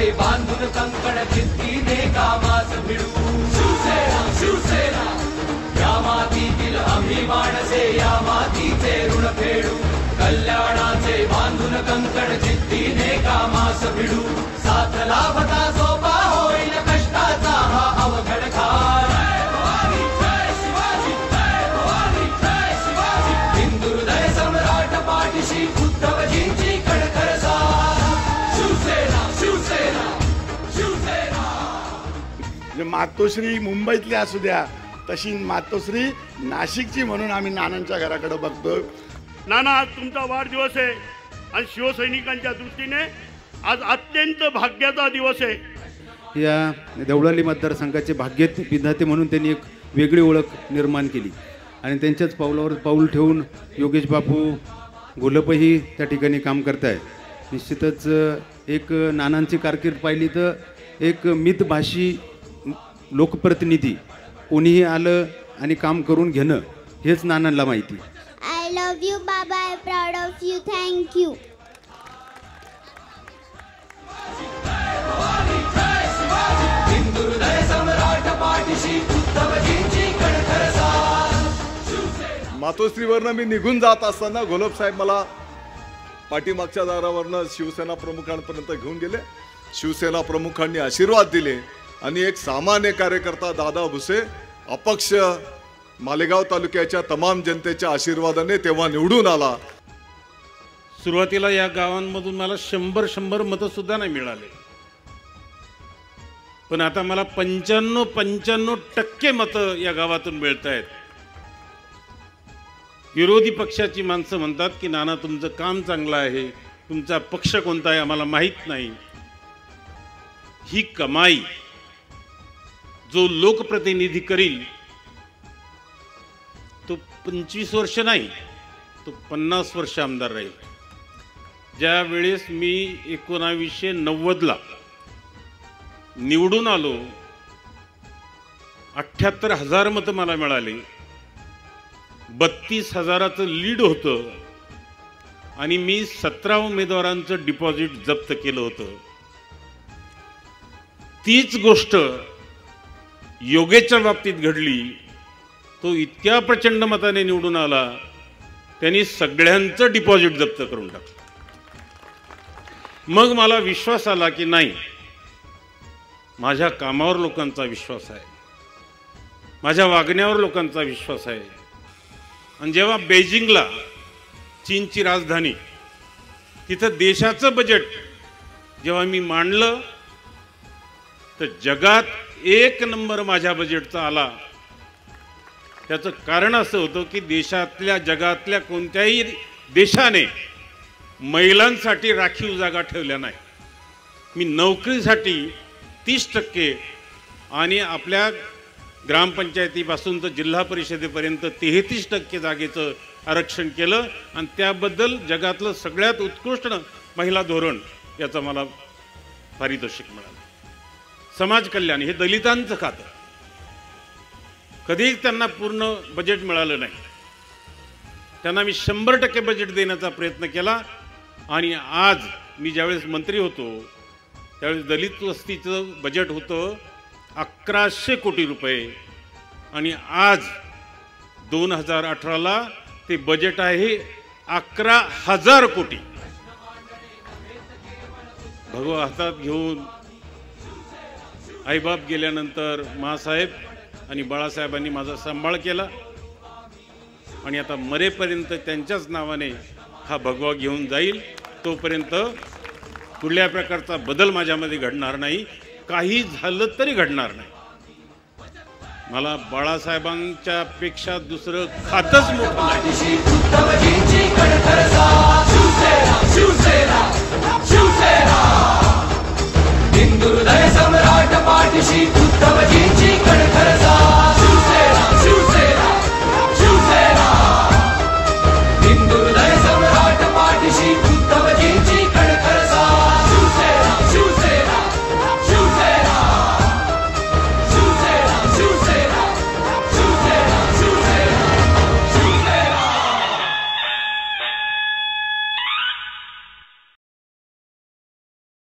नानाचे बांधून कंकण जिद्दीने कामास भिडू शिवसेना शिवसेना या मातीतील आम्ही माणसे या मातीचे ऋण फेडू कल्याणाचे बांधून कंकण जिद्दीने कामास भिडू साथ लाभता सोपा होईल कष्टाचा हा अवघड काळ हिंदुहृदय सम्राट पाठीशी उद्धवजींची कणखर साथ शिवसेना शिवसेना शिवसेना। मातोश्री मुंबईतली असू द्या तशी मातोश्री नाशिकची म्हणून आम्ही नानांच्या घराकडे बघतो। नाना आज तुमचा वाढदिवस आहे आणि शिवसैनिकांच्या दृष्टीने आज अत्यंत भाग्याचा दिवस आहे। या देवळाली मतदारसंघाचे भाग्य विधाते म्हणून त्यांनी एक वेगळी ओळख निर्माण केली आणि त्यांच्याच पावलावर पाऊल ठेवून योगेश बापू घोलपही त्या ठिकाणी काम करत आहे। निश्चितच एक नानांची कारकीर्द पाहिली तर एक मितभाषी लोकप्रतिनिधी कोणीही आलं आणि काम करून घेणं हेच नानांना माहिती। I love you, Baba. I'm proud of you. Thank you. मातोश्रीवरनं मी निघून जात असताना घोलप साहेब मला पाठीमागच्या दारावरनं शिवसेना प्रमुखांपर्यंत घेऊन गेले। शिवसेना प्रमुखांनी आशीर्वाद दिले आणि एक सामान्य कार्यकर्ता दादा भुसे अपक्ष मालेगाव तालुक्याच्या तमाम जनतेच्या आशीर्वादाने तेव्हा निवडून आला। सुरुवातीला या गावांमधून मला 100 मतं सुद्धा नाही मिळाले, पण आता मला 95% मतं या गावातून मिळत आहेत। विरोधी पक्षाची माणसं म्हणतात की नाना तुमचं काम चांगलं आहे, तुमचा पक्ष कोणता आहे आम्हाला माहीत नाही। ही कमाई जो लोकप्रतिनिधी करील तो 25 वर्ष नाही, तो 50 वर्ष आमदार राहील। ज्या वेळेस मी 1990ला निवडून आलो 78,000 मतं मला मिळाली, 32,000चं लीड होतं आणि मी 17 उमेदवारांचं डिपॉझिट जप्त केलं होतं। तीच गोष्ट योगेशच्या बाबतीत घडली। तो इतक्या प्रचंड मताने निवडून आला, त्यांनी सगळ्यांचं डिपॉझिट जप्त करून टाकलं। मग मला विश्वास आला की नाही, माझ्या कामावर लोकांचा विश्वास आहे, माझ्या वागण्यावर लोकांचा विश्वास आहे। आणि जेव्हा बेजिंगला चीनची राजधानी तिथं देशाचं बजेट जेव्हा मी मांडलं तर जगात 1 नंबर माझ्या बजेटचा आला। त्याचं कारण असं होतं की देशातल्या जगातल्या कोणत्याही देशाने महिलांसाठी राखीव जागा ठेवल्या नाही। मी नोकरीसाठी 30% आणि आपल्या ग्रामपंचायतीपासून तर जिल्हा परिषदेपर्यंत 33% जागेचं आरक्षण केलं आणि त्याबद्दल जगातलं सगळ्यात उत्कृष्ट महिला धोरण याचं मला पारितोषिक मिळालं। समाज कल्याण हे दलितांचं खातं, कधीच त्यांना पूर्ण बजेट मिळालं नाही। त्यांना मी 100% बजेट देण्याचा प्रयत्न केला आणि आज मी ज्यावेळेस मंत्री होतो त्यावेळेस दलित वस्तीचं बजेट होतं 1100 कोटी रुपये आणि आज 2018ला ते बजेट आहे 11,000 कोटी। भगवा हातात घेऊन आईबाप गेल्यानंतर मासाहेब आणि बाळासाहेबांनी माझा सांभाळ केला आणि आता मरेपर्यंत त्यांच्याच नावाने हा भगवा घेऊन जाईल। तोपर्यंत कुठल्या प्रकारचा बदल माझ्यामध्ये घडणार नाही, काही झालं तरी घडणार नाही। मला बाळासाहेबांच्या पेक्षा दुसरं खातच मोठं नाही।